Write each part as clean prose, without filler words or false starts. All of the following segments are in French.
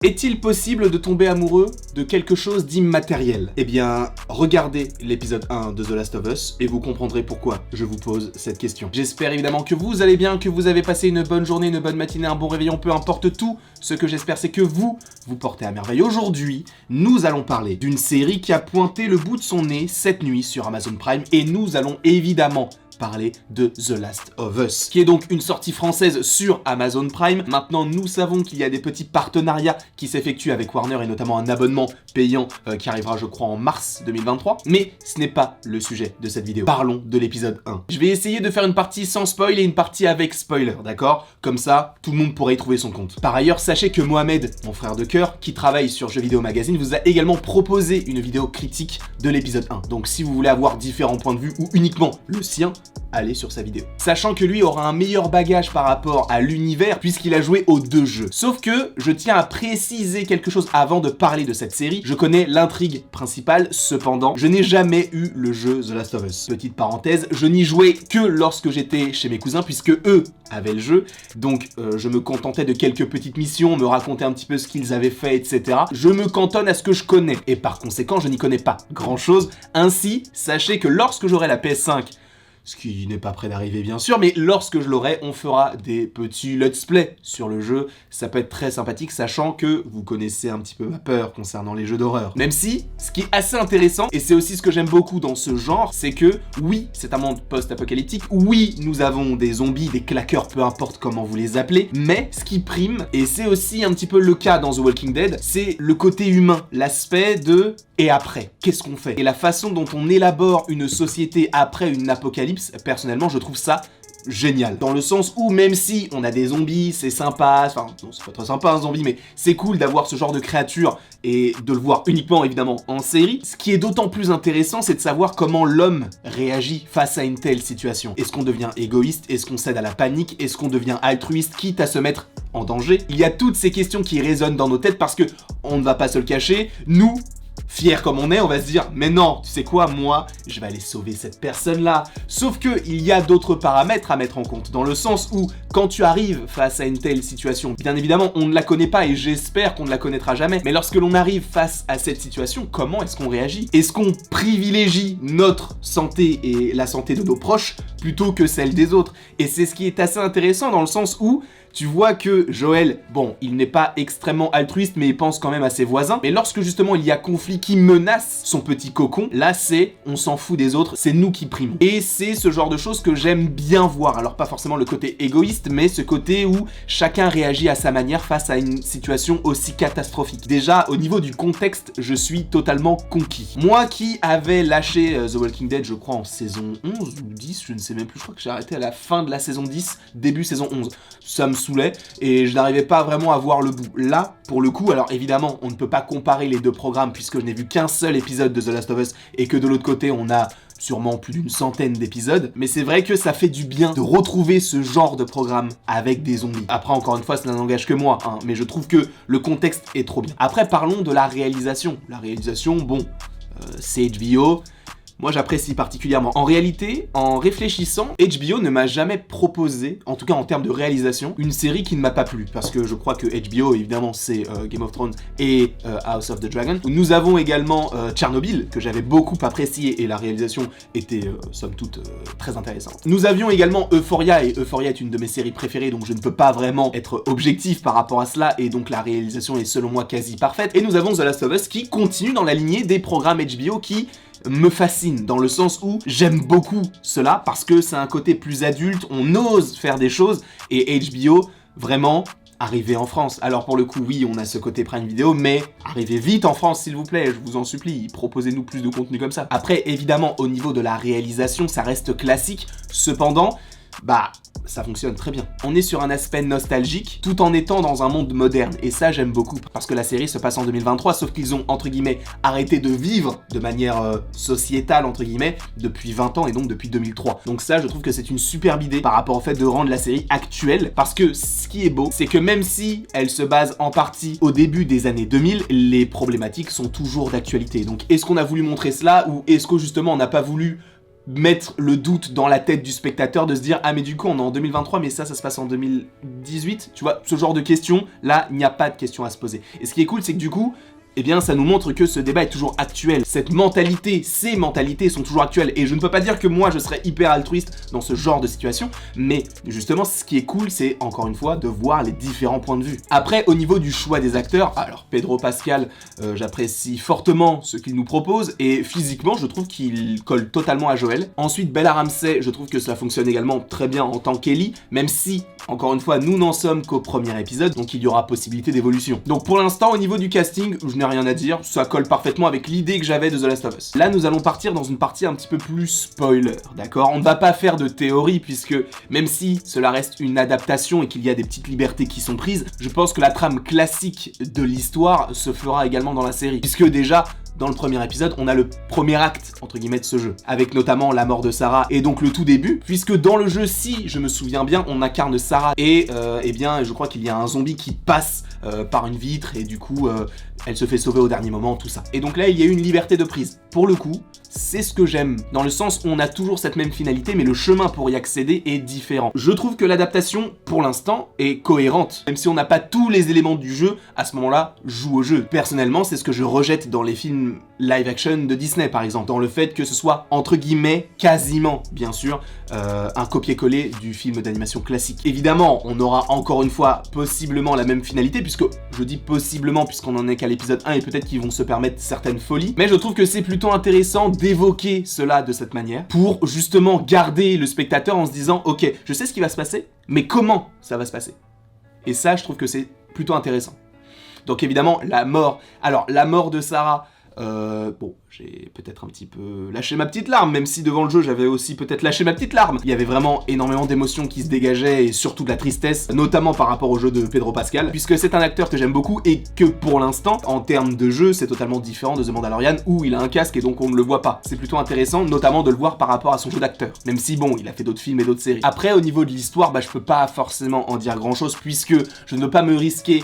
Est-il possible de tomber amoureux de quelque chose d'immatériel? Eh bien, regardez l'épisode 1 de The Last of Us et vous comprendrez pourquoi je vous pose cette question. J'espère évidemment que vous allez bien, que vous avez passé une bonne journée, une bonne matinée, un bon réveillon, peu importe tout. Ce que j'espère, c'est que vous portez à merveille. Aujourd'hui, nous allons parler d'une série qui a pointé le bout de son nez cette nuit sur Amazon Prime et nous allons évidemment parler de The Last of Us, qui est donc une sortie française sur Amazon Prime. Maintenant, nous savons qu'il y a des petits partenariats qui s'effectuent avec Warner et notamment un abonnement payant qui arrivera, je crois, en mars 2023. Mais ce n'est pas le sujet de cette vidéo. Parlons de l'épisode 1. Je vais essayer de faire une partie sans spoil et une partie avec spoiler, d'accord? Comme ça, tout le monde pourra y trouver son compte. Par ailleurs, sachez que Mohamed, mon frère de cœur, qui travaille sur Jeux Vidéo Magazine, vous a également proposé une vidéo critique de l'épisode 1. Donc si vous voulez avoir différents points de vue ou uniquement le sien, allez sur sa vidéo. Sachant que lui aura un meilleur bagage par rapport à l'univers puisqu'il a joué aux deux jeux. Sauf que je tiens à préciser quelque chose avant de parler de cette série. Je connais l'intrigue principale, cependant, je n'ai jamais eu le jeu The Last of Us. Petite parenthèse, je n'y jouais que lorsque j'étais chez mes cousins puisque eux avaient le jeu. Donc je me contentais de quelques petites missions, me raconter un petit peu ce qu'ils avaient fait, etc. Je me cantonne à ce que je connais. Et par conséquent, je n'y connais pas grand chose. Ainsi, sachez que lorsque j'aurai la PS5, ce qui n'est pas près d'arriver bien sûr, mais lorsque je l'aurai, on fera des petits let's play sur le jeu. Ça peut être très sympathique, sachant que vous connaissez un petit peu ma peur concernant les jeux d'horreur. Même si, ce qui est assez intéressant, et c'est aussi ce que j'aime beaucoup dans ce genre, c'est que oui, c'est un monde post-apocalyptique, oui, nous avons des zombies, des claqueurs, peu importe comment vous les appelez, mais ce qui prime, et c'est aussi un petit peu le cas dans The Walking Dead, c'est le côté humain, l'aspect de et après, qu'est-ce qu'on fait? Et la façon dont on élabore une société après une apocalypse, personnellement, je trouve ça génial. Dans le sens où, même si on a des zombies, c'est sympa, enfin, non, c'est pas très sympa un zombie, mais c'est cool d'avoir ce genre de créature et de le voir uniquement, évidemment, en série. Ce qui est d'autant plus intéressant, c'est de savoir comment l'homme réagit face à une telle situation. Est-ce qu'on devient égoïste? Est-ce qu'on cède à la panique? Est-ce qu'on devient altruiste, quitte à se mettre en danger? Il y a toutes ces questions qui résonnent dans nos têtes parce que, on ne va pas se le cacher, nous, fiers comme on est, on va se dire mais non, tu sais quoi, moi, je vais aller sauver cette personne-là. Sauf que il y a d'autres paramètres à mettre en compte, dans le sens où quand tu arrives face à une telle situation, bien évidemment, on ne la connaît pas et j'espère qu'on ne la connaîtra jamais, mais lorsque l'on arrive face à cette situation, comment est-ce qu'on réagit? Est-ce qu'on privilégie notre santé et la santé de nos proches plutôt que celle des autres? Et c'est ce qui est assez intéressant dans le sens où tu vois que Joël, bon, il n'est pas extrêmement altruiste, mais il pense quand même à ses voisins. Mais lorsque justement il y a conflit qui menace son petit cocon, là c'est, on s'en fout des autres, c'est nous qui primons. Et c'est ce genre de choses que j'aime bien voir. Alors pas forcément le côté égoïste, mais ce côté où chacun réagit à sa manière face à une situation aussi catastrophique. Déjà, au niveau du contexte, je suis totalement conquis. Moi qui avais lâché The Walking Dead, je crois en saison 11 ou 10, je ne sais même plus, je crois que j'ai arrêté à la fin de la saison 10, début saison 11. Ça me saoulait et je n'arrivais pas vraiment à voir le bout. Là, pour le coup, alors évidemment, on ne peut pas comparer les deux programmes puisque je n'ai vu qu'un seul épisode de The Last of Us et que de l'autre côté, on a sûrement plus d'une centaine d'épisodes, mais c'est vrai que ça fait du bien de retrouver ce genre de programme avec des zombies. Après, encore une fois, ça n'engage que moi, hein, mais je trouve que le contexte est trop bien. Après, parlons de la réalisation. La réalisation, bon, c'est HBO. Moi, j'apprécie particulièrement. En réalité, en réfléchissant, HBO ne m'a jamais proposé, en tout cas en termes de réalisation, une série qui ne m'a pas plu. Parce que je crois que HBO, évidemment, c'est Game of Thrones et House of the Dragon. Nous avons également Tchernobyl, que j'avais beaucoup apprécié, et la réalisation était, somme toute, très intéressante. Nous avions également Euphoria, et Euphoria est une de mes séries préférées, donc je ne peux pas vraiment être objectif par rapport à cela, et donc la réalisation est selon moi quasi parfaite. Et nous avons The Last of Us qui continue dans la lignée des programmes HBO qui me fascine, dans le sens où j'aime beaucoup cela, parce que c'est un côté plus adulte, on ose faire des choses, et HBO, vraiment, arrivez en France. Alors pour le coup, oui, on a ce côté Prime Video, mais arrivez vite en France, s'il vous plaît, je vous en supplie, proposez-nous plus de contenu comme ça. Après, évidemment, au niveau de la réalisation, ça reste classique, cependant, bah, ça fonctionne très bien. On est sur un aspect nostalgique, tout en étant dans un monde moderne, et ça j'aime beaucoup, parce que la série se passe en 2023, sauf qu'ils ont, entre guillemets, arrêté de vivre de manière sociétale, entre guillemets, depuis 20 ans, et donc depuis 2003. Donc ça, je trouve que c'est une superbe idée par rapport au fait de rendre la série actuelle, parce que ce qui est beau, c'est que même si elle se base en partie au début des années 2000, les problématiques sont toujours d'actualité. Donc est-ce qu'on a voulu montrer cela, ou est-ce que justement on n'a pas voulu mettre le doute dans la tête du spectateur de se dire ah mais du coup on est en 2023 mais ça se passe en 2018, tu vois, ce genre de questions, là il n'y a pas de questions à se poser. Et ce qui est cool c'est que du coup, eh bien ça nous montre que ce débat est toujours actuel. Cette mentalité, ces mentalités sont toujours actuelles. Et je ne peux pas dire que moi je serais hyper altruiste dans ce genre de situation, mais justement ce qui est cool c'est encore une fois de voir les différents points de vue. Après au niveau du choix des acteurs, alors Pedro Pascal, j'apprécie fortement ce qu'il nous propose et physiquement je trouve qu'il colle totalement à Joel. Ensuite Bella Ramsey, je trouve que cela fonctionne également très bien en tant qu'Ellie, même si encore une fois nous n'en sommes qu'au premier épisode, donc il y aura possibilité d'évolution. Donc pour l'instant au niveau du casting, je n'ai rien à dire, ça colle parfaitement avec l'idée que j'avais de The Last of Us. Là nous allons partir dans une partie un petit peu plus spoiler, d'accord? On ne va pas faire de théorie puisque même si cela reste une adaptation et qu'il y a des petites libertés qui sont prises, je pense que la trame classique de l'histoire se fera également dans la série, puisque déjà dans le premier épisode, on a le premier acte, entre guillemets, de ce jeu, avec notamment la mort de Sarah, et donc le tout début, puisque dans le jeu, si je me souviens bien, on incarne Sarah, et eh bien, je crois qu'il y a un zombie qui passe par une vitre, et du coup, elle se fait sauver au dernier moment, tout ça. Et donc là, il y a eu une liberté de prise. Pour le coup, c'est ce que j'aime, dans le sens où on a toujours cette même finalité, mais le chemin pour y accéder est différent. Je trouve que l'adaptation, pour l'instant, est cohérente. Même si on n'a pas tous les éléments du jeu, à ce moment-là, joue au jeu. Personnellement, c'est ce que je rejette dans les films live-action de Disney, par exemple. Dans le fait que ce soit, entre guillemets, quasiment, bien sûr, un copier-coller du film d'animation classique. Évidemment, on aura encore une fois, possiblement la même finalité, puisque, je dis possiblement, puisqu'on en est qu'à l'épisode 1, et peut-être qu'ils vont se permettre certaines folies, mais je trouve que c'est plutôt intéressant d'évoquer cela de cette manière pour justement garder le spectateur en se disant ok, je sais ce qui va se passer, mais comment ça va se passer? Et ça, je trouve que c'est plutôt intéressant. Donc évidemment, la mort de Sarah, bon, j'ai peut-être un petit peu lâché ma petite larme, même si devant le jeu, j'avais aussi peut-être lâché ma petite larme. Il y avait vraiment énormément d'émotions qui se dégageaient, et surtout de la tristesse, notamment par rapport au jeu de Pedro Pascal, puisque c'est un acteur que j'aime beaucoup, et que pour l'instant, en termes de jeu, c'est totalement différent de The Mandalorian, où il a un casque et donc on ne le voit pas. C'est plutôt intéressant, notamment de le voir par rapport à son jeu d'acteur, même si bon, il a fait d'autres films et d'autres séries. Après, au niveau de l'histoire, je peux pas forcément en dire grand-chose, puisque je ne veux pas me risquer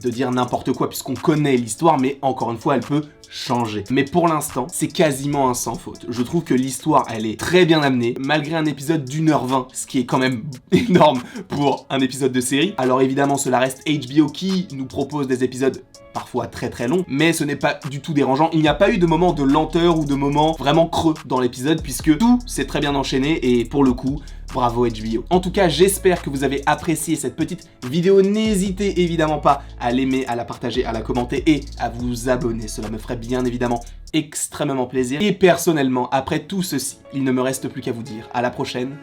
de dire n'importe quoi puisqu'on connaît l'histoire, mais encore une fois elle peut changer. Mais pour l'instant, c'est quasiment un sans faute. Je trouve que l'histoire, elle est très bien amenée, malgré un épisode d'1h20, ce qui est quand même énorme pour un épisode de série. Alors évidemment, cela reste HBO qui nous propose des épisodes parfois très très longs, mais ce n'est pas du tout dérangeant. Il n'y a pas eu de moment de lenteur ou de moment vraiment creux dans l'épisode, puisque tout s'est très bien enchaîné, et pour le coup, bravo HBO. En tout cas, j'espère que vous avez apprécié cette petite vidéo. N'hésitez évidemment pas à l'aimer, à la partager, à la commenter et à vous abonner. Cela me ferait bien évidemment extrêmement plaisir. Et personnellement, après tout ceci, il ne me reste plus qu'à vous dire à la prochaine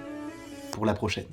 pour la prochaine.